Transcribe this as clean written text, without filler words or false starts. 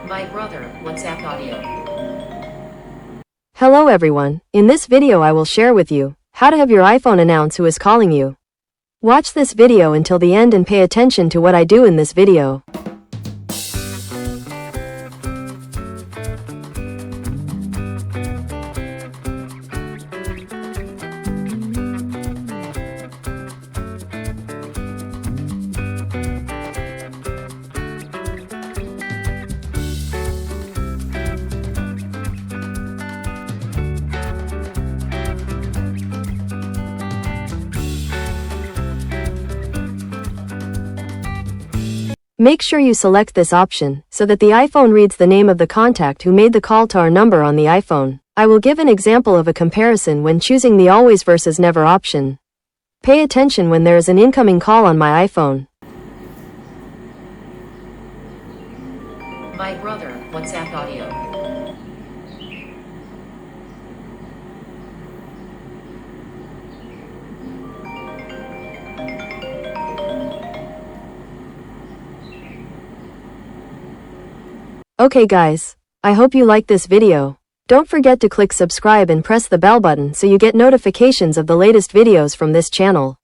My brother, WhatsApp audio. Hello everyone, in this video I will share with you how to have your iPhone announce who is calling you. Watch this video until the end and pay attention to what I do in this video. Make sure you select this option, so that the iPhone reads the name of the contact who made the call to our number on the iPhone. I will give an example of a comparison when choosing the always versus never option. Pay attention when there is an incoming call on my iPhone. My brother, WhatsApp audio. Okay guys, I hope you like this video. Don't forget to click subscribe and press the bell button so you get notifications of the latest videos from this channel.